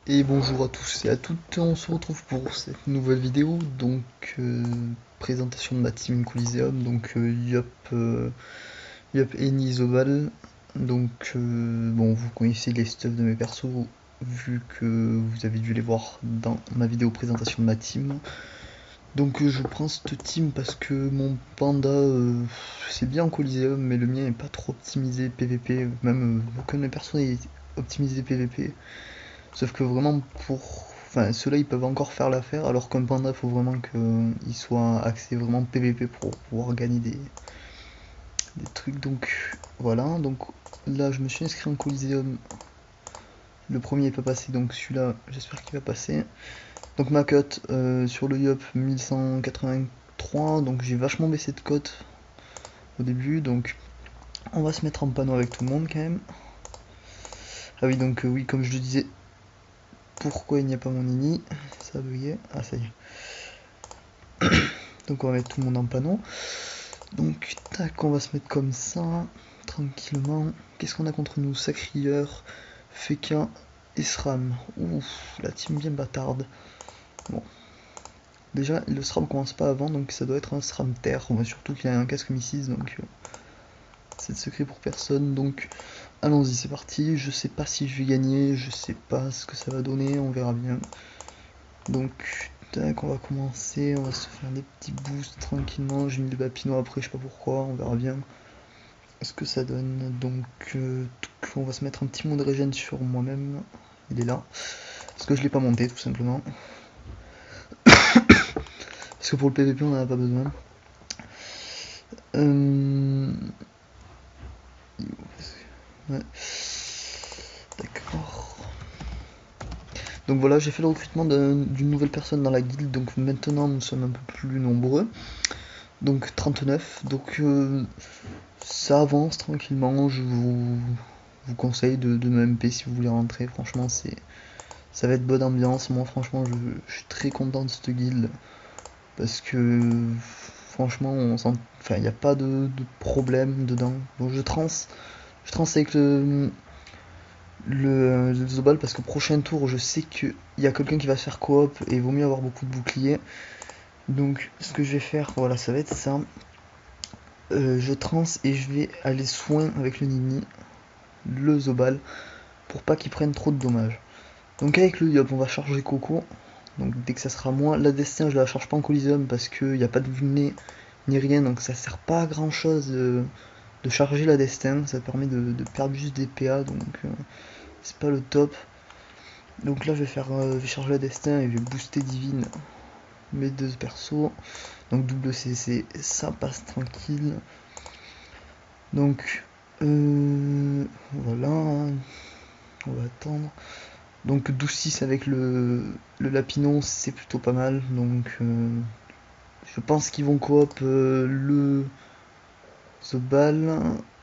Et bonjour à tous et à toutes, on se retrouve pour cette nouvelle vidéo, donc présentation de ma team Coliseum, donc Yop, Eni, Zobal, donc bon vous connaissez les stuffs de mes persos, vu que vous avez dû les voir dans ma vidéo présentation de ma team. Donc je prends cette team parce que mon panda c'est bien en Coliseum, mais le mien est pas trop optimisé PVP, même aucun de mes persos n'est optimisé PVP. Sauf que vraiment pour... Enfin, ceux-là ils peuvent encore faire l'affaire, alors qu'un panda il faut vraiment qu'il soit axé vraiment PVP pour pouvoir gagner des trucs. Donc voilà, donc là je me suis inscrit en Coliseum. Le premier n'est pas passé, donc celui-là j'espère qu'il va passer. Donc ma cote sur le Yop 1183, donc j'ai vachement baissé de cote au début, donc on va se mettre en panneau avec tout le monde quand même. Ah oui, donc oui, comme je le disais, pourquoi il n'y a pas mon Nini? Ça a bugué. Ah, ça y est. Donc on va mettre tout le monde en panneau. Donc tac, on va se mettre comme ça, tranquillement. Qu'est-ce qu'on a contre nous? Sacrieur, Feka et Sram. Ouf, la team bien bâtarde. Bon. Déjà, le Sram commence pas avant, donc ça doit être un Sram terre. On voit surtout qu'il a un casque Mi-6, donc c'est de secret pour personne. Donc allons-y, c'est parti. Je sais pas si je vais gagner, je sais pas ce que ça va donner, on verra bien. Donc tac, on va commencer, on va se faire des petits boosts tranquillement. J'ai mis le Bapino après, je sais pas pourquoi, on verra bien ce que ça donne. Donc on va se mettre un petit mot de régène sur moi-même. Il est là. Parce que je l'ai pas monté tout simplement. Parce que pour le PVP on n'en a pas besoin. Ouais. D'accord. Donc voilà, j'ai fait le recrutement d'une nouvelle personne dans la guilde. Donc maintenant nous sommes un peu plus nombreux. Donc 39. Donc ça avance tranquillement. Je vous conseille de me MP si vous voulez rentrer. Franchement ça va être bonne ambiance. Moi franchement je suis très content de cette guilde. Parce que franchement on sent. Enfin il n'y a pas de problème dedans. Donc je trans avec le Zobal parce que prochain tour je sais qu'il y a quelqu'un qui va se faire coop et il vaut mieux avoir beaucoup de boucliers. Donc ce que je vais faire, voilà, ça va être ça. Je trans et je vais aller soin avec le Nini, le Zobal, pour pas qu'il prenne trop de dommages. Donc avec le Yop on va charger Coco. Donc dès que ça sera moi, la Destin je la charge pas en Coliseum parce qu'il n'y a pas de vulné ni rien, donc ça sert pas à grand chose de charger la Destin, ça permet de perdre juste des PA, donc c'est pas le top. Donc là je vais charger la Destin et je vais booster Divine mes deux persos. Donc double CC, ça passe tranquille. Donc voilà, on va attendre. Donc 12-6 avec le Lapinon, c'est plutôt pas mal. Donc je pense qu'ils vont coop le Zobal.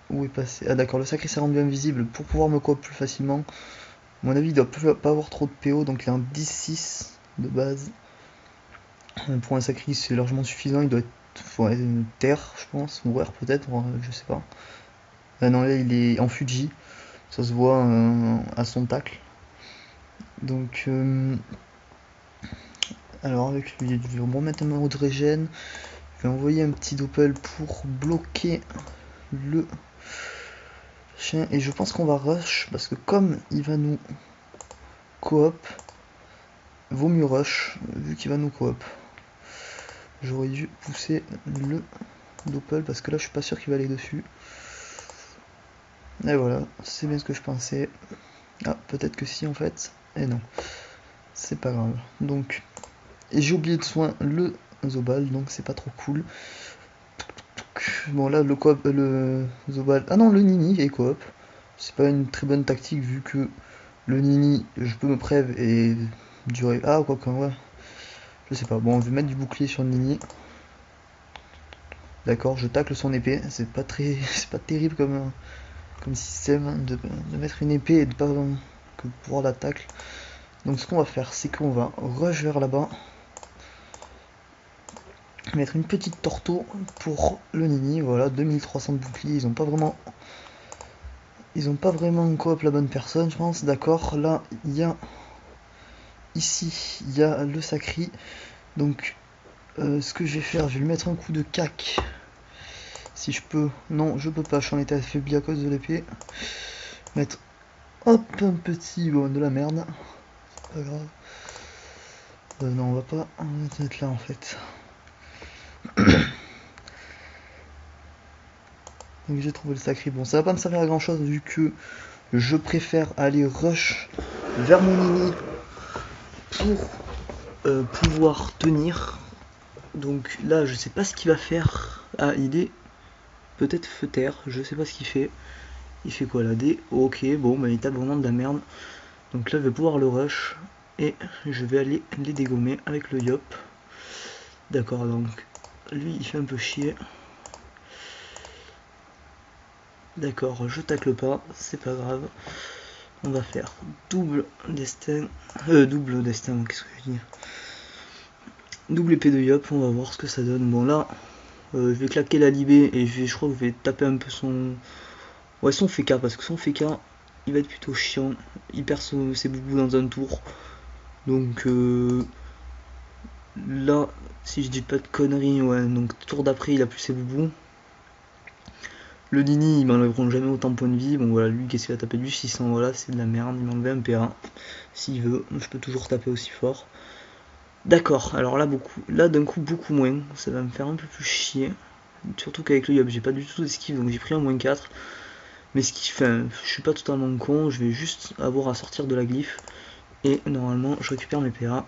Où est passé? Ah d'accord, le sacré s'est rendu invisible pour pouvoir me coop plus facilement. À mon avis, il doit pas avoir trop de PO, donc il est en 10-6 de base. Pour un sacré, c'est largement suffisant. Il doit être ouais, terre, je pense, ou rare peut-être, je sais pas. Ah non, là il est en Fuji, ça se voit à son tacle. Donc alors avec lui, je vais remettre un mot de régène. Je vais envoyer un petit doppel pour bloquer le chien. Et je pense qu'on va rush. Parce que comme il va nous coop, vaut mieux rush. Vu qu'il va nous coop. J'aurais dû pousser le doppel. Parce que là je suis pas sûr qu'il va aller dessus. Et voilà, c'est bien ce que je pensais. Ah, peut-être que si en fait. Et non. C'est pas grave. Donc. Et j'ai oublié de soin le Zobal. Donc c'est pas trop cool. Bon là le coop, le Zobal. Ah non, le Nini est coop. C'est pas une très bonne tactique vu que le Nini, je peux me prév et durer. Ah quoi que ouais. Je sais pas. Bon, on va mettre du bouclier sur le Nini. D'accord, je tacle son épée. C'est pas très. C'est pas terrible comme système hein, de mettre une épée et de pas que pouvoir la tacle. Donc ce qu'on va faire, c'est qu'on va rush vers là-bas. Mettre une petite torto pour le Nini. Voilà, 2300 de bouclier. Ils ont pas vraiment. Ils ont pas vraiment coop la bonne personne, je pense. D'accord, là, il y a ici il y a le sacri. Donc ce que je vais faire, je vais lui mettre un coup de cac. Si je peux. Non, je peux pas, je suis en état affaibli à cause de l'épée. Mettre hop un petit bon de la merde. C'est pas grave. Non, on va pas mettre là en fait. Donc j'ai trouvé le sacré. Bon, ça va pas me servir à grand chose vu que je préfère aller rush vers mon mini pour pouvoir tenir. Donc là, je sais pas ce qu'il va faire. Ah, il est peut-être feuter, je sais pas ce qu'il fait. Il fait quoi là? D. Ok, bon, bah il tape vraiment de la merde. Donc là, je vais pouvoir le rush et je vais aller les dégommer avec le yop. D'accord, donc lui il fait un peu chier. D'accord, je tacle pas, c'est pas grave. On va faire double destin. Double destin, qu'est-ce que je dis? Double épée de yop, on va voir ce que ça donne. Bon là, je vais claquer la libé et je crois que je vais taper un peu son... Ouais, son FK, parce que son FK, il va être plutôt chiant. Il perd ses boubous dans un tour. Donc là, si je dis pas de conneries, ouais, donc tour d'après, il a plus ses boubous. Le Nini, ils m'enlèveront jamais autant de points de vie. Bon voilà, lui, qu'est-ce qu'il a tapé du 600, voilà, c'est de la merde. Il m'enlevait un P1. S'il veut, je peux toujours taper aussi fort. D'accord, alors là, d'un coup, beaucoup moins. Ça va me faire un peu plus chier. Surtout qu'avec le Yop, j'ai pas du tout d'esquive, donc j'ai pris un -4. Mais ce qui fait, je suis pas totalement con, je vais juste avoir à sortir de la glyphe. Et normalement, je récupère mes PA.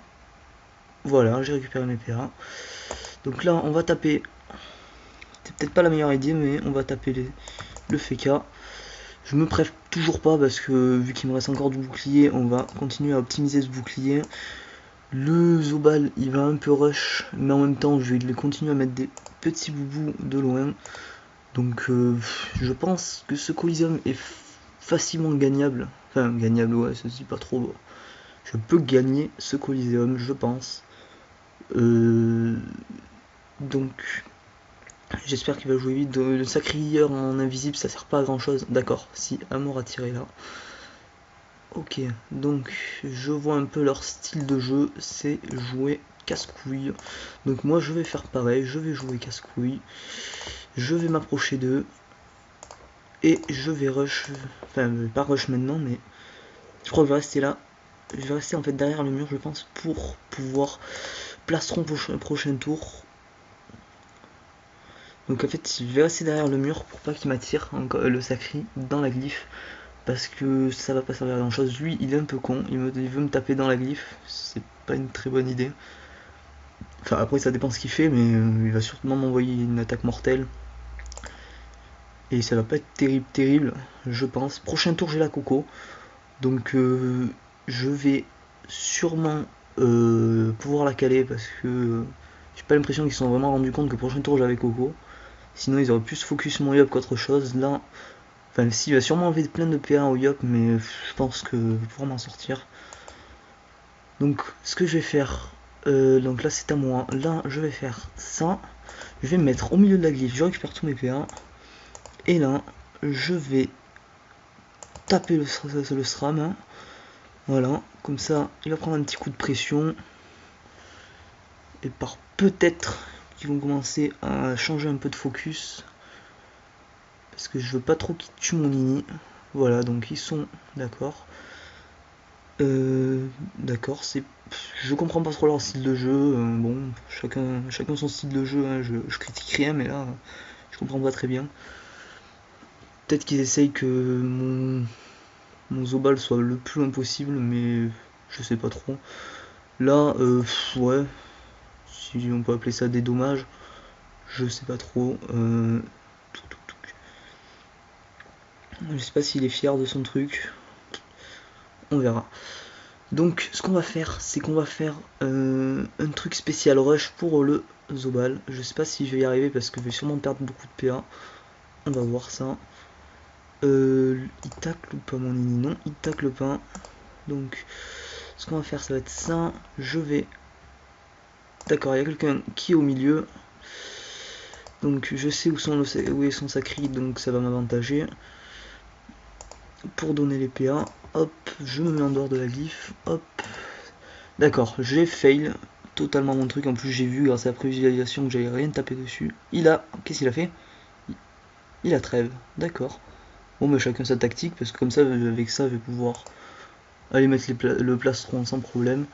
Voilà, j'ai récupéré mes PA. Donc là, on va taper. C'est peut-être pas la meilleure idée, mais on va taper le FK. Je me presse toujours pas parce que vu qu'il me reste encore du bouclier, on va continuer à optimiser ce bouclier. Le Zobal, il va un peu rush, mais en même temps, je vais continuer à mettre des petits boubous de loin. Donc je pense que ce Coliseum est facilement gagnable. Enfin, gagnable, ouais, ça se dit pas trop. Je peux gagner ce Coliseum, je pense. Donc, j'espère qu'il va jouer vite. Le sacrilleur en invisible, ça sert pas à grand chose. D'accord, si, à mort à tirer là. Ok, donc je vois un peu leur style de jeu, c'est jouer casse-couille. Donc moi je vais faire pareil, je vais jouer casse-couille. Je vais m'approcher d'eux. Et je vais rush, enfin pas rush maintenant, mais je crois que je vais rester là. Je vais rester en fait derrière le mur, je pense, pour pouvoir plastron prochain tour. Donc en fait, je vais rester derrière le mur pour pas qu'il m'attire le sacri dans la glyphe. Parce que ça va pas servir à grand chose. Lui, il est un peu con, il veut me taper dans la glyphe. C'est pas une très bonne idée. Enfin, après, ça dépend ce qu'il fait, mais il va sûrement m'envoyer une attaque mortelle. Et ça va pas être terrible, je pense. Prochain tour, j'ai la Coco. Donc, je vais sûrement pouvoir la caler parce que j'ai pas l'impression qu'ils se sont vraiment rendus compte que prochain tour, j'avais Coco. Sinon, ils auraient plus focus mon Yop qu'autre chose. Là, enfin, si, il va sûrement enlever plein de P1 au Yop, mais je pense que je vais pouvoir m'en sortir. Donc, ce que je vais faire, donc là, c'est à moi. Là, je vais faire ça. Je vais me mettre au milieu de la glyphe, je récupère tous mes P1. Et là, je vais taper le SRAM. Hein. Voilà, comme ça, il va prendre un petit coup de pression. Et par peut-être qu'ils vont commencer à changer un peu de focus. Parce que je veux pas trop qu'ils tuent mon Nini. Voilà, donc ils sont d'accord. D'accord, je comprends pas trop leur style de jeu. Bon, chacun son style de jeu. Hein, je critique rien, mais là, je comprends pas très bien. Peut-être qu'ils essayent que mon Zobal soit le plus loin possible, mais je sais pas trop. Là, ouais, si on peut appeler ça des dommages, je sais pas trop. Je sais pas s'il est fier de son truc. On verra. Donc ce qu'on va faire, c'est qu'on va faire un truc spécial rush pour le Zobal. Je sais pas si je vais y arriver parce que je vais sûrement perdre beaucoup de PA. On va voir ça. Il tacle pas mon Nini, non, il tacle pas. Donc ce qu'on va faire, ça va être ça. Je vais... D'accord, il y a quelqu'un qui est au milieu. Donc je sais où est son sacri, donc ça va m'avantager. Pour donner les PA, hop, je me mets en dehors de la glyphe, hop. D'accord, j'ai fail totalement mon truc. En plus, j'ai vu grâce à la prévisualisation que j'allais rien taper dessus. Qu'est-ce qu'il a fait? Il a trêve, d'accord. Bon, mais chacun sa tactique, parce que comme ça, avec ça, je vais pouvoir aller mettre le plastron sans problème.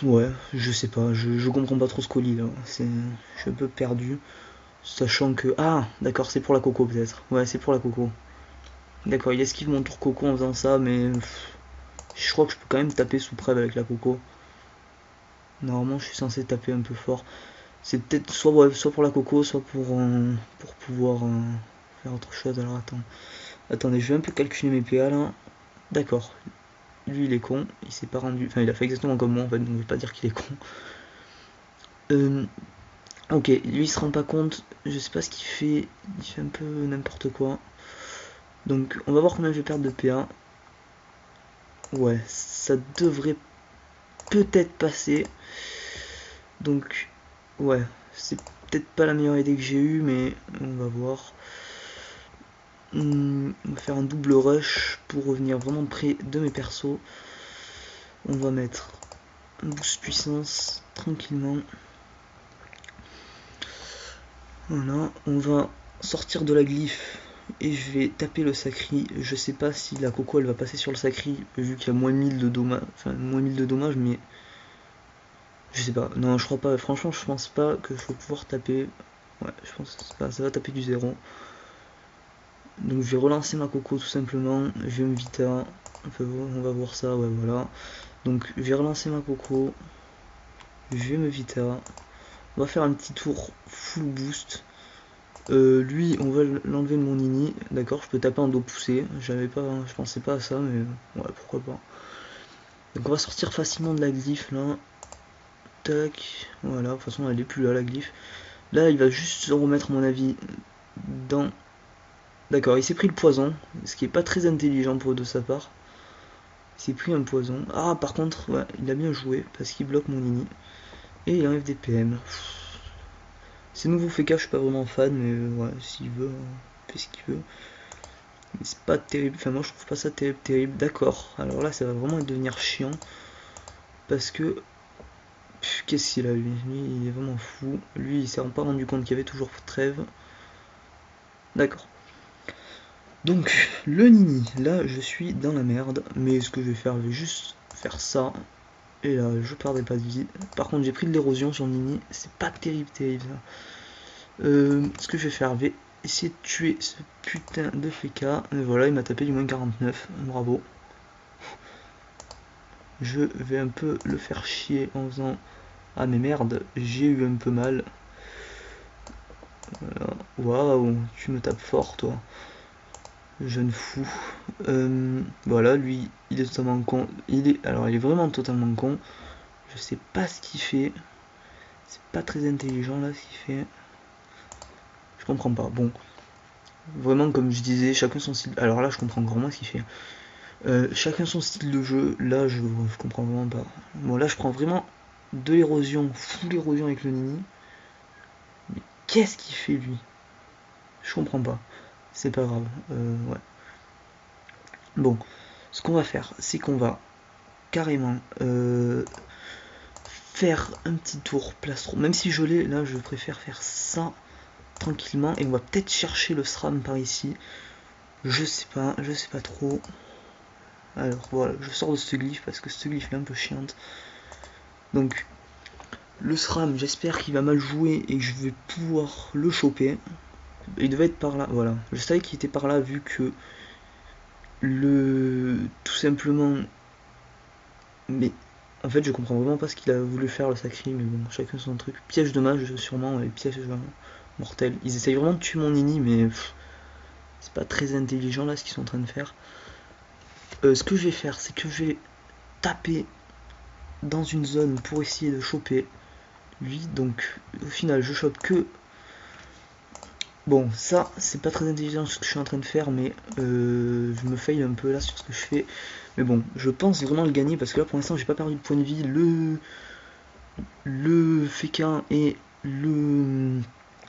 Ouais, je sais pas, je comprends pas trop ce colis là. Je suis un peu perdu. Sachant que. Ah, d'accord, c'est pour la coco peut-être. Ouais, c'est pour la coco. D'accord, il esquive mon tour coco en faisant ça, mais. Je crois que je peux quand même taper sous preuve avec la coco. Normalement, je suis censé taper un peu fort. C'est peut-être soit, ouais, soit pour la coco, soit pour pouvoir faire autre chose. Alors attendez, je vais un peu calculer mes PA là. D'accord, lui il est con, il s'est pas rendu. Enfin, il a fait exactement comme moi en fait, donc je vais pas dire qu'il est con. Ok, lui il se rend pas compte, je sais pas ce qu'il fait, il fait un peu n'importe quoi. Donc on va voir combien je vais perdre de PA. Ouais, ça devrait peut-être passer. Donc, ouais, c'est peut-être pas la meilleure idée que j'ai eue, mais on va voir. On va faire un double rush pour revenir vraiment près de mes persos. On va mettre un boost puissance tranquillement. Voilà, on va sortir de la glyphe et je vais taper le sacri. Je sais pas si la coco elle va passer sur le sacri vu qu'il y a moins 1000 de dommages, enfin moins 1000 de dommages, mais je sais pas. Non, je crois pas. Franchement, je pense pas que je vais pouvoir taper. Ouais, je pense que ça va taper du 0. Donc je vais relancer ma coco tout simplement. Je vais me vita. On va voir ça, ouais, voilà. Donc je vais relancer ma coco. Je vais me vita. On va faire un petit tour full boost. Lui, on va l'enlever de mon nini. D'accord, je peux taper en dos poussé. Je pensais pas à ça, mais ouais, pourquoi pas. Donc on va sortir facilement de la glyphe là. Tac, voilà. De toute façon, elle est plus là la glyphe. Là, il va juste se remettre, à mon avis, dans. D'accord, il s'est pris le poison, ce qui est pas très intelligent de sa part. Il s'est pris un poison. Ah, par contre, ouais, il a bien joué parce qu'il bloque mon nini. Et il enlève des PM. Ces nouveaux FK, je suis pas vraiment fan, mais ouais, s'il veut, il fait ce qu'il veut. Mais c'est pas terrible, enfin moi je trouve pas ça terrible. D'accord, alors là ça va vraiment devenir chiant. Parce que. Qu'est-ce qu'il a lui? Lui il est vraiment fou. Lui il s'est pas rendu compte qu'il y avait toujours trêve. D'accord. Donc le Nini, là je suis dans la merde. Mais ce que je vais faire, je vais juste faire ça. Et là je perdrai pas de vie. Par contre j'ai pris de l'érosion sur Nini. C'est pas terrible ça. Ce que je vais faire, je vais essayer de tuer ce putain de FK. Et voilà, il m'a tapé du moins 49. Bravo. Je vais un peu le faire chier en faisant. Ah mais merde, j'ai eu un peu mal. Voilà. Waouh, tu me tapes fort toi. Jeune fou. Voilà, lui, il est totalement con. Alors il est vraiment totalement con. Je sais pas ce qu'il fait. C'est pas très intelligent là ce qu'il fait. Je comprends pas. Bon. Vraiment comme je disais, chacun son style. Alors là je comprends vraiment ce qu'il fait. Chacun son style de jeu. Là je comprends vraiment pas. Bon là je prends vraiment de l'érosion, full érosion avec le Nini. Mais qu'est-ce qu'il fait lui? Je comprends pas. C'est pas grave. Ouais. Bon, ce qu'on va faire, c'est qu'on va carrément faire un petit tour plastron. Même si je l'ai, là je préfère faire ça tranquillement. Et on va peut-être chercher le SRAM par ici. Je sais pas trop. Alors voilà, je sors de ce glyphe parce que ce glyphe est un peu chiante. Donc le SRAM, j'espère qu'il va mal jouer et que je vais pouvoir le choper. Il devait être par là, voilà. Je savais qu'il était par là vu que tout simplement. Mais en fait je comprends vraiment pas ce qu'il a voulu faire le sacri, mais bon, chacun son truc. Piège de mage sûrement, et piège mortel. Ils essayent vraiment de tuer mon Nini, mais c'est pas très intelligent là ce qu'ils sont en train de faire. Ce que je vais faire, c'est que je vais taper dans une zone pour essayer de choper lui. Donc au final je chope que. Bon, ça c'est pas très intelligent ce que je suis en train de faire, mais je me faille un peu là sur ce que je fais. Mais bon, je pense vraiment le gagner parce que là pour l'instant j'ai pas perdu de points de vie. Le Féquin et le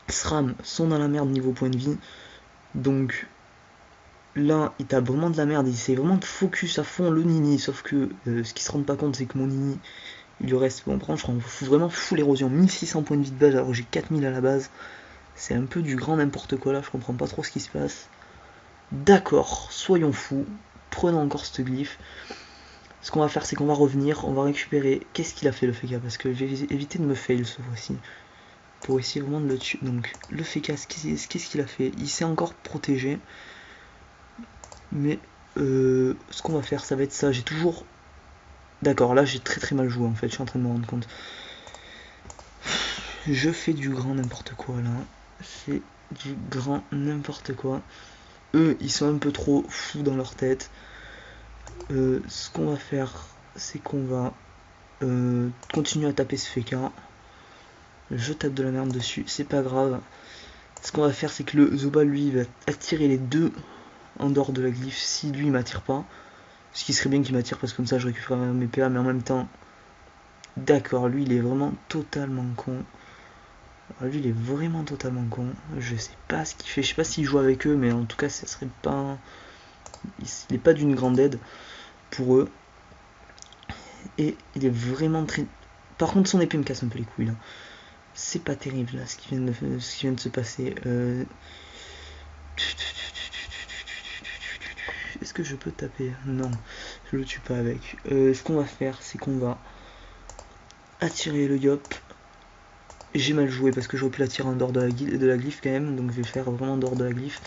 SRAM sont dans la merde niveau point de vie. Donc là, il tape vraiment de la merde, il essaie vraiment de focus à fond le Nini, sauf que ce qu'ils se rendent pas compte, c'est que mon Nini, il lui reste, bon, par contre, je rends vraiment full érosion, 1600 points de vie de base, alors que j'ai 4000 à la base. C'est un peu du grand n'importe quoi là, je comprends pas trop ce qui se passe. D'accord, soyons fous, prenons encore ce glyphe. Ce qu'on va faire, c'est qu'on va revenir, on va récupérer. Qu'est-ce qu'il a fait le Feka? Parce que je vais éviter de me fail ce fois-ci. Pour essayer vraiment de le tuer. Donc, le Feka, qu'est-ce qu'il a fait? Il s'est encore protégé. Mais ce qu'on va faire, ça va être ça. J'ai toujours. D'accord, là j'ai très mal joué en fait, je suis en train de me rendre compte. Je fais du grand n'importe quoi là. C'est du grand n'importe quoi. Eux, ils sont un peu trop fous dans leur tête. Ce qu'on va faire, c'est qu'on va continuer à taper ce Feka. Je tape de la merde dessus, c'est pas grave. Ce qu'on va faire, c'est que le Zoba, lui, va attirer les deux en dehors de la glyphe si lui, il m'attire pas. Ce qui serait bien qu'il m'attire parce que comme ça, je récupère mes PA, mais en même temps, d'accord, lui, il est vraiment totalement con. Alors, lui, il est vraiment totalement con. Je sais pas ce qu'il fait, je sais pas s'il joue avec eux, mais en tout cas, ça serait pas. Il est pas d'une grande aide pour eux. Et il est vraiment très. Par contre, son épée me casse un peu les couilles là. C'est pas terrible là ce qui vient de se passer. Est-ce que je peux taper? Non, je le tue pas avec. Ce qu'on va faire, c'est qu'on va attirer le Yop. J'ai mal joué parce que j'aurais pu l'attirer en dehors de la glyphe quand même, donc je vais faire vraiment en dehors de la glyphe.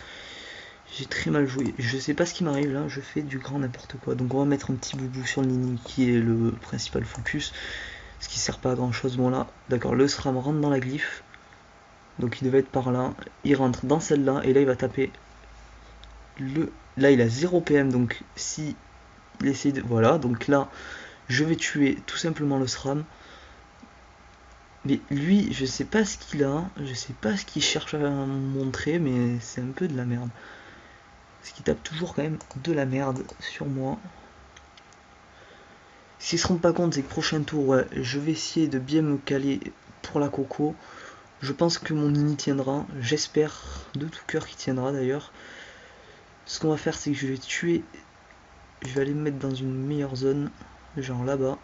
J'ai très mal joué. Je sais pas ce qui m'arrive là, je fais du grand n'importe quoi. Donc on va mettre un petit boubou sur le Nini qui est le principal focus. Ce qui sert pas à grand chose. Bon là, d'accord, le SRAM rentre dans la glyphe. Donc il devait être par là. Il rentre dans celle-là et là il va taper le. Là il a 0 PM, donc si il essaie de. Voilà, donc là je vais tuer tout simplement le SRAM. Mais lui, je sais pas ce qu'il a, je sais pas ce qu'il cherche à montrer, mais c'est un peu de la merde. Parce qu'il tape toujours quand même de la merde sur moi. S'ils se rendent pas compte, c'est que prochain tour, ouais, je vais essayer de bien me caler pour la coco. Je pense que mon Nini tiendra, j'espère de tout cœur qu'il tiendra d'ailleurs. Ce qu'on va faire, c'est que je vais tuer, je vais aller me mettre dans une meilleure zone, genre là-bas.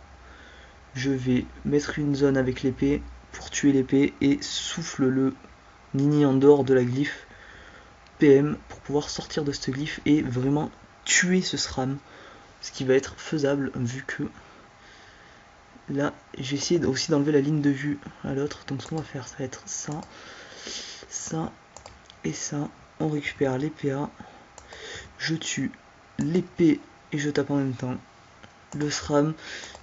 Je vais mettre une zone avec l'épée pour tuer l'épée et souffle le Nini en dehors de la glyphe PM pour pouvoir sortir de ce glyphe et vraiment tuer ce SRAM. Ce qui va être faisable vu que là j'ai essayé aussi d'enlever la ligne de vue à l'autre. Donc ce qu'on va faire, ça va être ça, ça et ça. On récupère les PA. Je tue l'épée et je tape en même temps le SRAM.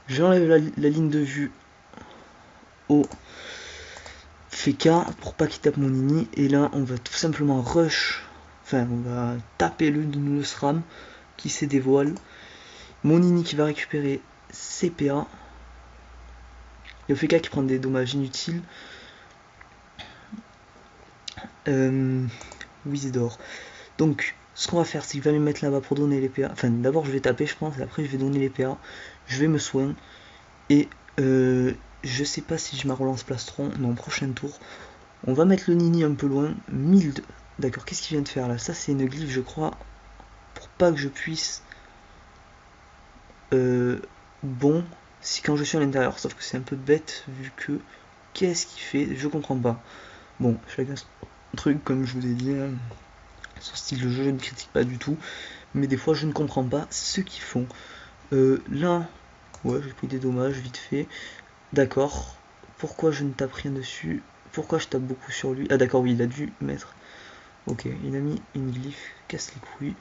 J'enlève la ligne de vue au Feka pour pas qu'il tape mon Nini. Et là on va tout simplement rush. Enfin on va taper le SRAM qui se dévoile. Mon Nini qui va récupérer ses PA. Et au Feka qui prend des dommages inutiles. Wizidor. Donc ce qu'on va faire, c'est qu'il va me mettre là-bas pour donner les PA. Enfin d'abord je vais taper je pense, et après je vais donner les PA. Je vais me soigner. Et je sais pas si je me relance plastron. Non, prochain tour. On va mettre le Nini un peu loin. 1000. D'accord, qu'est-ce qu'il vient de faire là? Ça c'est une glyphe je crois. Pour pas que je puisse. Bon, si quand je suis à l'intérieur. Sauf que c'est un peu bête vu que. Qu'est-ce qu'il fait? Je comprends pas. Bon, chacun son truc comme je vous ai dit. Hein. Son style de jeu, je ne critique pas du tout. Mais des fois je ne comprends pas ce qu'ils font. Là, ouais, j'ai pris des dommages vite fait. D'accord. Pourquoi je ne tape rien dessus? Pourquoi je tape beaucoup sur lui? Ah d'accord, oui, il a dû mettre. Ok, il a mis une glyphe, casse les couilles.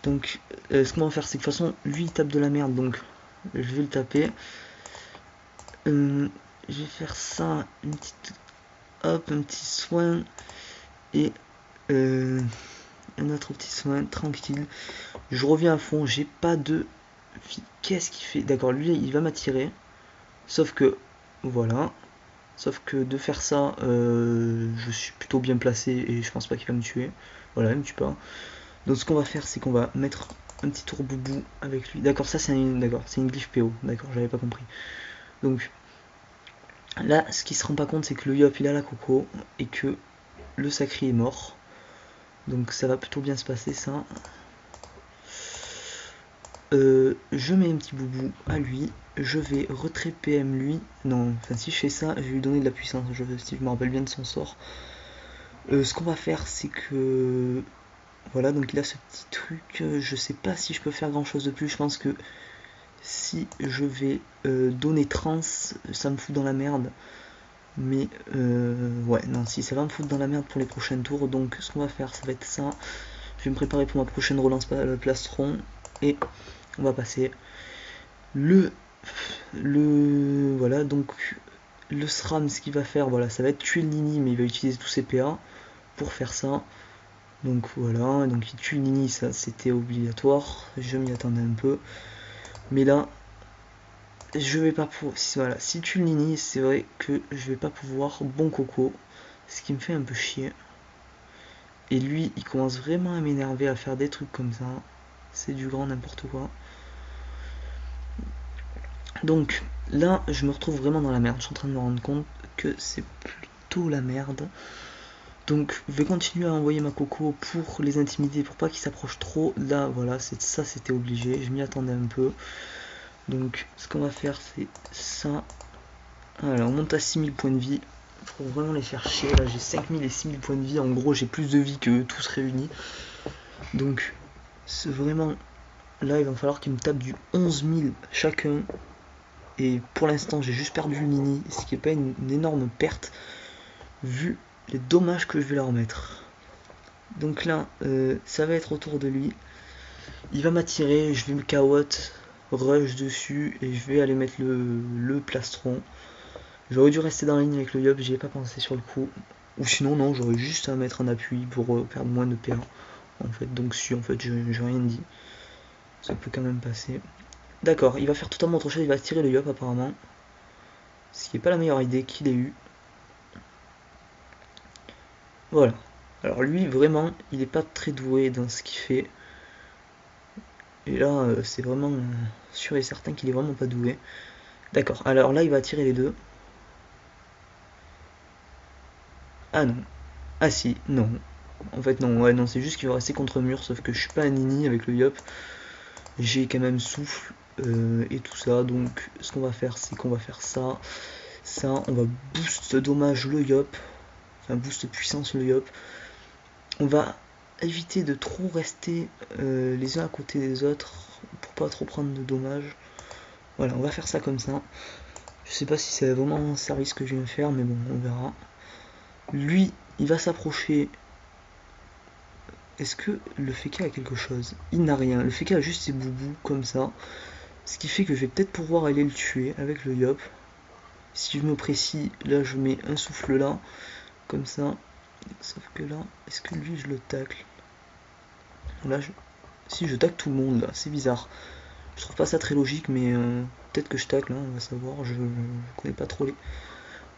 Donc, ce qu'on va faire, c'est que de toute façon, lui, il tape de la merde, donc je vais le taper. Je vais faire ça, une petite... Hop, un petit soin. Et un autre petit soin, tranquille. Je reviens à fond, j'ai pas de... Qu'est-ce qu'il fait? D'accord, lui, il va m'attirer. Sauf que, voilà. Sauf que de faire ça, je suis plutôt bien placé et je pense pas qu'il va me tuer. Voilà, il me tue pas. Donc ce qu'on va faire, c'est qu'on va mettre un petit tour boubou avec lui. D'accord, ça c'est une glyphe PO. D'accord, j'avais pas compris. Donc là, ce qui se rend pas compte, c'est que le Yop il a la coco et que le Sacré est mort. Donc ça va plutôt bien se passer ça. je mets un petit boubou à lui, je vais retrait PM lui, non, enfin si je fais ça, je vais lui donner de la puissance, si je me rappelle bien de son sort. Ce qu'on va faire, c'est que... Voilà, donc il a ce petit truc, je sais pas si je peux faire grand chose de plus, je pense que si je vais donner trans, ça me fout dans la merde. Mais ouais, non, si ça va me foutre dans la merde pour les prochains tours, donc ce qu'on va faire, ça va être ça. Je vais me préparer pour ma prochaine relance plastron, et on va passer voilà, donc le SRAM, ce qu'il va faire, voilà, ça va être tuer le Nini, mais il va utiliser tous ses PA pour faire ça. Donc voilà, donc il tue le Nini, ça c'était obligatoire, je m'y attendais un peu. Mais là, je vais pas pouvoir, voilà, si tue le Nini, c'est vrai que je vais pas pouvoir bon coco, ce qui me fait un peu chier. Et lui, il commence vraiment à m'énerver, à faire des trucs comme ça. C'est du grand n'importe quoi. Donc là, je me retrouve vraiment dans la merde. Je suis en train de me rendre compte que c'est plutôt la merde. Donc je vais continuer à envoyer ma coco pour les intimider, pour pas qu'ils s'approchent trop. Là, voilà, ça c'était obligé. Je m'y attendais un peu. Donc ce qu'on va faire, c'est ça. Voilà, on monte à 6000 points de vie. Pour vraiment les faire chier. Là, j'ai 5000 et 6000 points de vie. En gros, j'ai plus de vie que tous réunis. Donc, c'est vraiment... Là, il va falloir qu'ils me tapent du 11 000 chacun. Et pour l'instant, j'ai juste perdu le Nini, ce qui n'est pas une énorme perte, vu les dommages que je vais leur mettre. Donc là, ça va être autour de lui. Il va m'attirer, je vais me KO, rush dessus, et je vais aller mettre le plastron. J'aurais dû rester dans la ligne avec le Yop, j'y ai pas pensé sur le coup. Ou sinon, non, j'aurais juste à mettre un appui pour perdre moins de PA. En fait, donc si, en fait, j'ai rien dit. Ça peut quand même passer. D'accord, il va faire totalement autre chose, il va tirer le Yop apparemment. Ce qui n'est pas la meilleure idée qu'il ait eu. Voilà. Alors lui, vraiment, il n'est pas très doué dans ce qu'il fait. Et là, c'est vraiment sûr et certain qu'il est vraiment pas doué. D'accord, alors là, il va tirer les deux. Ah non. Ah si, non. En fait, non, ouais, non, c'est juste qu'il va rester contre mur, sauf que je suis pas un nini avec le Yop. J'ai quand même souffle et tout ça, donc ce qu'on va faire, c'est qu'on va faire ça. Ça, on va boost dommage le Yop. Enfin, boost puissance le Yop. On va éviter de trop rester les uns à côté des autres pour pas trop prendre de dommages. Voilà, on va faire ça comme ça. Je sais pas si c'est vraiment un service que je viens faire, mais bon, on verra. Lui, il va s'approcher. Est-ce que le Feka a quelque chose? Il n'a rien. Le Feka a juste ses boubous comme ça. Ce qui fait que je vais peut-être pouvoir aller le tuer avec le Yop. Si je me précise, là je mets un souffle là, comme ça. Sauf que là, est-ce que lui je le tacle? Là, si je tacle tout le monde là, c'est bizarre. Je trouve pas ça très logique, mais peut-être que je tacle, hein, on va savoir. Je connais pas trop les.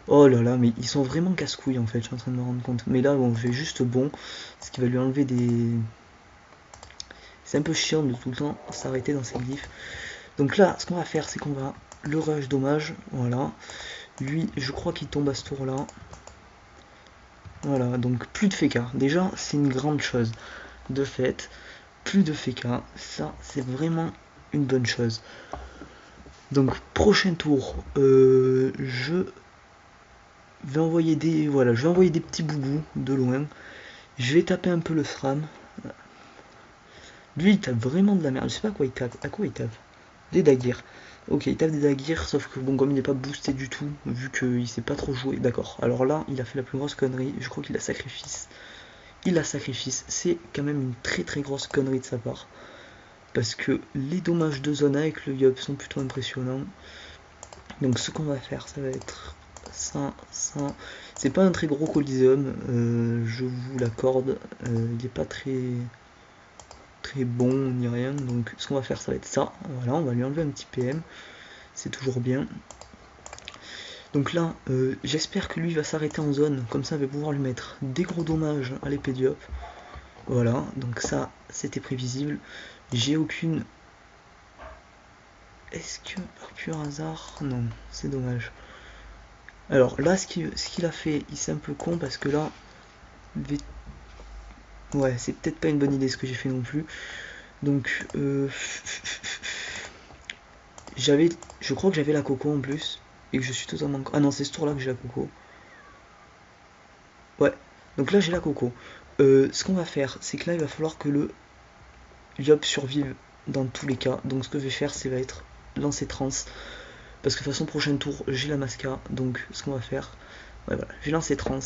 Oh là là, mais ils sont vraiment casse-couilles en fait, je suis en train de me rendre compte. Mais là, bon, je vais juste bon, ce qui va lui enlever des. C'est un peu chiant de tout le temps s'arrêter dans ses glyphes. Donc là, ce qu'on va faire, c'est qu'on va le rush dommage, voilà. Lui, je crois qu'il tombe à ce tour-là. Voilà, donc plus de FK. Déjà, c'est une grande chose. De fait, plus de FK, ça, c'est vraiment une bonne chose. Donc, prochain tour, je vais envoyer des, voilà, je vais envoyer des petits boubous de loin. Je vais taper un peu le SRAM. Lui, il tape vraiment de la merde. Je sais pas à quoi il tape. À quoi il tape? Des daguerres. Ok, il tape des daguerres, sauf que bon, comme il n'est pas boosté du tout, vu qu'il sait pas trop jouer. D'accord. Alors là, il a fait la plus grosse connerie. Je crois qu'il a sacrifice. Il a sacrifice. C'est quand même une très très grosse connerie de sa part. Parce que les dommages de zone avec le Yop sont plutôt impressionnants. Donc ce qu'on va faire, ça va être ça. C'est pas un très gros coliseum, je vous l'accorde. Il n'est pas très bon ni rien. Donc ce qu'on va faire, ça va être ça. Voilà, on va lui enlever un petit PM. C'est toujours bien. Donc là, j'espère que lui va s'arrêter en zone. Comme ça, on va pouvoir lui mettre des gros dommages à l'épée du Yop. Voilà, donc ça, c'était prévisible. J'ai aucune... Est-ce que par pur hasard... Non, c'est dommage. Alors là, ce qu'il a fait, c'est un peu con parce que là... Ouais, c'est peut-être pas une bonne idée ce que j'ai fait non plus. Donc, je crois que j'avais la coco en plus, et que je suis totalement... Ah non, c'est ce tour-là que j'ai la coco. Ouais, donc là j'ai la coco. Ce qu'on va faire, c'est que là il va falloir que le Yop survive dans tous les cas. Donc ce que je vais faire, c'est va être lancer trans. Parce que de toute façon, prochain tour, j'ai la masca. Donc ce qu'on va faire, ouais, voilà, j'ai lancé trans.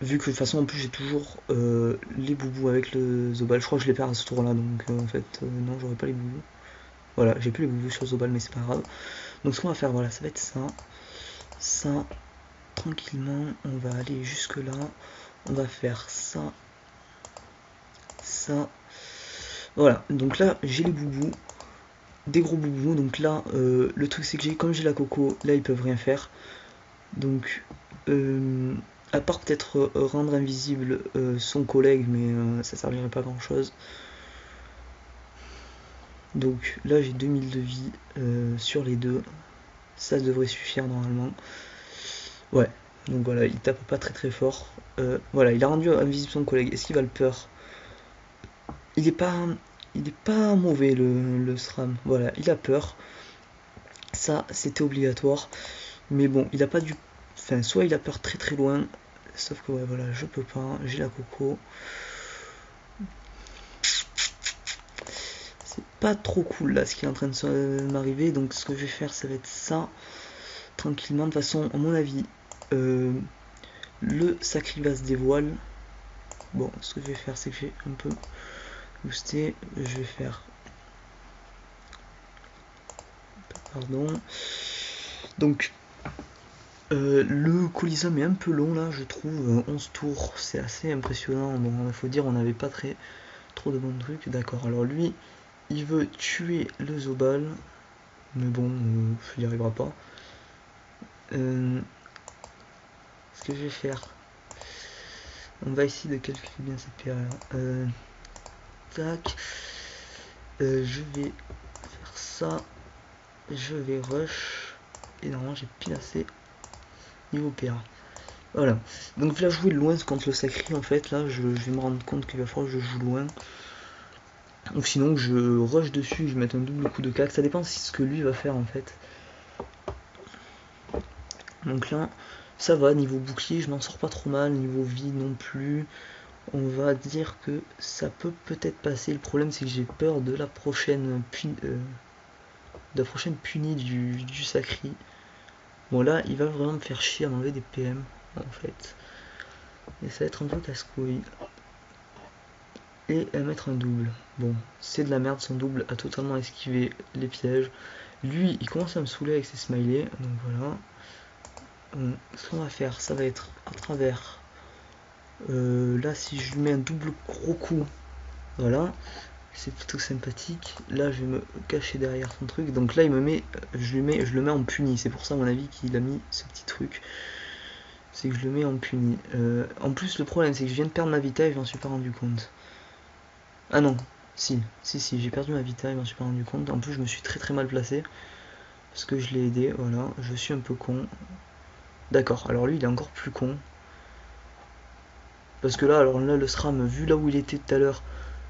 Vu que de toute façon, en plus, j'ai toujours les boubous avec le Zobal. Je crois que je les perds à ce tour-là. Donc en fait, non, j'aurai pas les boubous. Voilà, j'ai plus les boubous sur Zobal, mais c'est pas grave. Donc ce qu'on va faire, voilà, ça va être ça. Ça, tranquillement, on va aller jusque là. On va faire ça. Ça. Voilà, donc là, j'ai les boubous. Des gros boubous. Donc là, le truc, c'est que comme j'ai la coco, là, ils peuvent rien faire. Donc, à part peut-être rendre invisible son collègue, mais ça servirait pas grand chose. Donc là j'ai 2000 de vie sur les deux, ça devrait suffire normalement. Ouais, donc voilà, il tape pas très très fort. Voilà, il a rendu invisible son collègue. Est-ce qu'il va le peur? Il est pas mauvais le SRAM. Voilà, il a peur. Ça, c'était obligatoire. Mais bon, il a pas dû. Enfin, soit il a peur très très loin. Sauf que ouais, voilà, je peux pas. J'ai la coco. C'est pas trop cool là ce qui est en train de m'arriver. Donc ce que je vais faire, ça va être ça. Tranquillement. De toute façon, à mon avis, le sacri va se dévoile. Bon, ce que je vais faire, c'est que je vais un peu booster. Je vais faire. Pardon. Donc, le Coliseum est un peu long là, je trouve. 11 tours, c'est assez impressionnant. Bon, il faut dire, on n'avait pas trop de bons trucs. D'accord, alors lui, il veut tuer le Zobal. Mais bon, il n'y arrivera pas. Ce que je vais faire, on va essayer de calculer bien cette PA. Tac. Je vais faire ça. Je vais rush. Et normalement, j'ai pile assez niveau PA. Voilà. Donc là, jouer loin contre le sacré, en fait, là, je vais me rendre compte qu'il va falloir que je joue loin. Donc sinon, je rush dessus, je vais mettre un double coup de cac. Ça dépend de ce que lui va faire, en fait. Donc là, ça va, niveau bouclier, je m'en sors pas trop mal. Niveau vie non plus. On va dire que ça peut peut-être passer. Le problème, c'est que j'ai peur de la prochaine punie du sacré. Bon, là, il va vraiment me faire chier à m'enlever des PM, en fait. Et ça va être un peu casse-couille. Et à mettre un double. Bon, c'est de la merde, son double a totalement esquivé les pièges. Lui, il commence à me saouler avec ses smileys. Donc voilà. Ce qu'on va faire, ça va être à travers. Là, si je lui mets un double gros coup, voilà, c'est plutôt sympathique. Là, je vais me cacher derrière son truc. Donc là, il me met, je le mets en puni. C'est pour ça, à mon avis, qu'il a mis ce petit truc. C'est que je le mets en puni. En plus, le problème, c'est que je viens de perdre ma vita et je m'en suis pas rendu compte. Ah non, si, j'ai perdu ma vita et je m'en suis pas rendu compte. En plus, je me suis très très mal placé. Parce que je l'ai aidé, voilà. Je suis un peu con. D'accord, alors lui, il est encore plus con. Parce que là, alors là, le SRAM, vu là où il était tout à l'heure,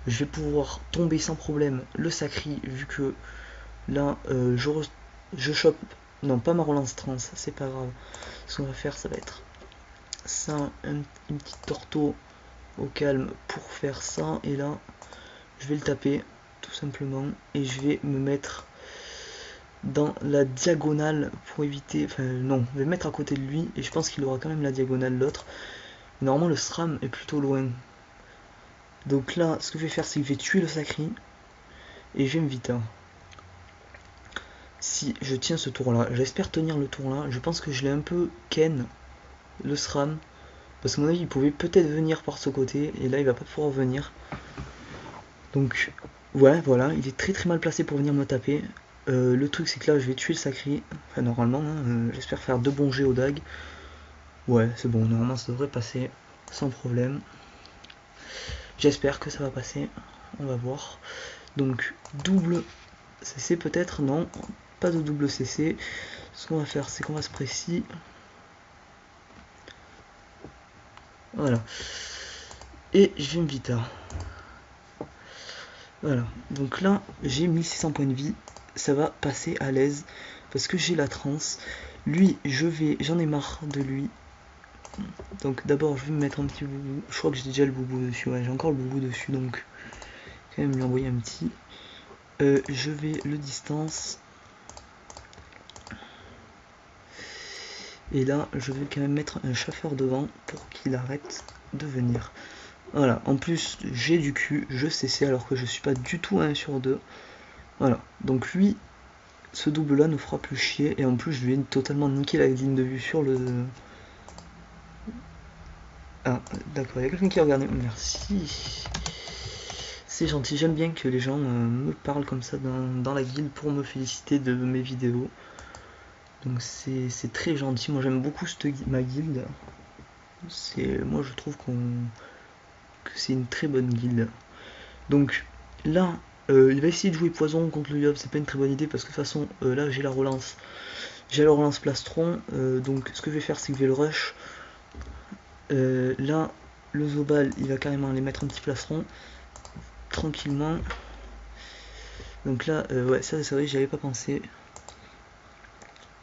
je vais pouvoir tomber sans problème le sacri, vu que là, je chope. Non, pas ma relance trans, c'est pas grave. Ce qu'on va faire, ça va être ça, une petite torto au calme pour faire ça. Et là, je vais le taper, tout simplement. Et je vais me mettre dans la diagonale pour éviter. Enfin, non, je vais me mettre à côté de lui. Et je pense qu'il aura quand même la diagonale, l'autre. Normalement, le SRAM est plutôt loin. Donc là, ce que je vais faire, c'est que je vais tuer le sacri. Et je vais me vita. Si je tiens ce tour là, j'espère tenir le tour là. Je pense que je l'ai un peu ken le SRAM. Parce qu'à mon avis, il pouvait peut-être venir par ce côté. Et là, il va pas pouvoir venir. Donc, ouais, voilà. Il est très très mal placé pour venir me taper. Le truc, c'est que là, je vais tuer le sacré. Enfin, normalement, hein, j'espère faire 2 bons jets au dag. Ouais, c'est bon. Normalement, ça devrait passer sans problème. J'espère que ça va passer. On va voir. Donc, double CC peut-être. Non, pas de double CC. Ce qu'on va faire, c'est qu'on va se précis. Voilà. Et je vais me vita. Voilà, donc là j'ai 1600 points de vie, ça va passer à l'aise parce que j'ai la transe. Lui, j'en ai marre de lui. Donc d'abord je vais me mettre un petit boubou. Je crois que j'ai déjà le boubou dessus, ouais, j'ai encore le boubou dessus, donc quand même lui envoyer un petit. Je vais le distance. Et là, je vais quand même mettre un chauffeur devant pour qu'il arrête de venir. Voilà, en plus, j'ai du cul, je CC alors que je suis pas du tout à 1 sur 2. Voilà, donc lui, ce double là ne fera plus chier. Et en plus, je lui ai totalement niqué la ligne de vue sur le... Ah, d'accord, il y a quelqu'un qui a regardé. Merci. C'est gentil, j'aime bien que les gens me parlent comme ça dans la guilde pour me féliciter de mes vidéos. Donc c'est très gentil, moi j'aime beaucoup ma guilde. Moi je trouve que c'est une très bonne guilde. Donc là, il va essayer de jouer poison contre le Yob, c'est pas une très bonne idée parce que de toute façon là j'ai la relance. J'ai la relance plastron, donc ce que je vais faire c'est que je vais le rush. Là, le Zobal il va carrément aller mettre un petit plastron tranquillement. Donc là, ouais, ça c'est vrai, j'y avais pas pensé.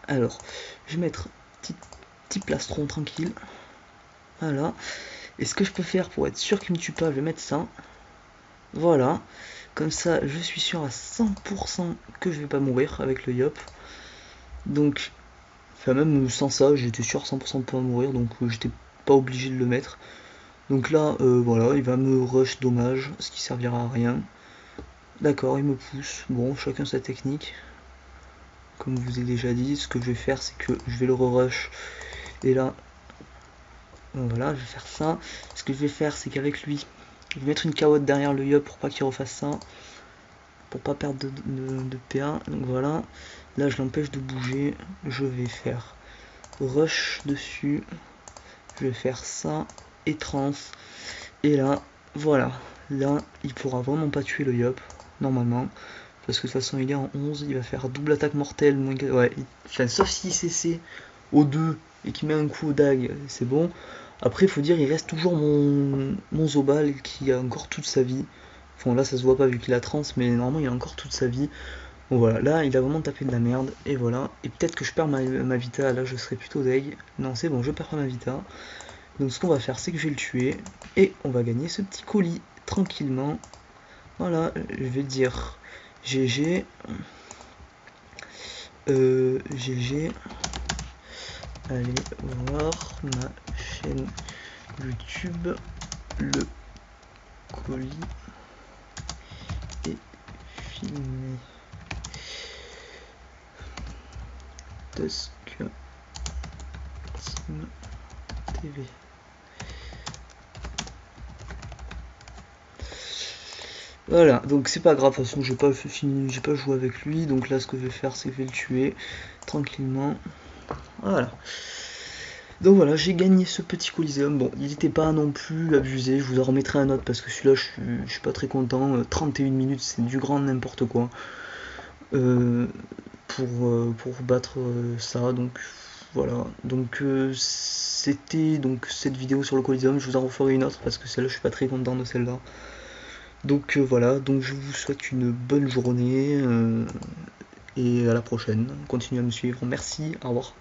Alors, je vais mettre petit plastron tranquille. Voilà. Et ce que je peux faire pour être sûr qu'il me tue pas, je vais mettre ça. Voilà. Comme ça, je suis sûr à 100% que je vais pas mourir avec le Yop. Donc, enfin même sans ça, j'étais sûr à 100% de pas mourir, donc j'étais pas obligé de le mettre. Donc là, voilà, il va me rush dommage, ce qui servira à rien. D'accord, il me pousse. Bon, chacun sa technique. Comme je vous ai déjà dit, ce que je vais faire, c'est que je vais le re-rush. Et là, voilà, je vais faire ça. Ce que je vais faire, c'est qu'avec lui, je vais mettre une carotte derrière le Yop pour pas qu'il refasse ça. Pour pas perdre de PA. Donc voilà. Là, je l'empêche de bouger. Je vais faire rush dessus. Je vais faire ça. Et trans. Et là, voilà. Là, il pourra vraiment pas tuer le Yop. Normalement. Parce que de toute façon, il est en 11. Il va faire double attaque mortelle. Ouais, enfin, sauf s'il CC au 2 et qu'il met un coup au dag, c'est bon. Après, il faut dire, il reste toujours mon Zobal qui a encore toute sa vie. Enfin, là, ça se voit pas vu qu'il a trans, mais normalement, il a encore toute sa vie. Bon, voilà, là, il a vraiment tapé de la merde. Et voilà. Et peut-être que je perds ma Vita. Là, je serais plutôt deg. Non, c'est bon, je perds pas ma Vita. Donc, ce qu'on va faire, c'est que je vais le tuer. Et on va gagner ce petit colis tranquillement. Voilà, je vais dire GG. GG. Allez voir ma chaîne YouTube. Le colis est filmé. Tusk Team TV. Voilà, donc c'est pas grave, de toute façon j'ai pas joué avec lui, donc là ce que je vais faire c'est que je vais le tuer tranquillement. Voilà. Donc voilà, j'ai gagné ce petit Coliseum. Bon, il n'était pas non plus abusé, je vous en remettrai un autre parce que celui-là je suis pas très content. 31 minutes, c'est du grand n'importe quoi. Pour battre ça, donc voilà. Donc c'était donc cette vidéo sur le Coliseum, je vous en referai une autre parce que celle-là je suis pas très content de celle-là. Donc voilà, donc je vous souhaite une bonne journée et à la prochaine. Continuez à me suivre. Merci, au revoir.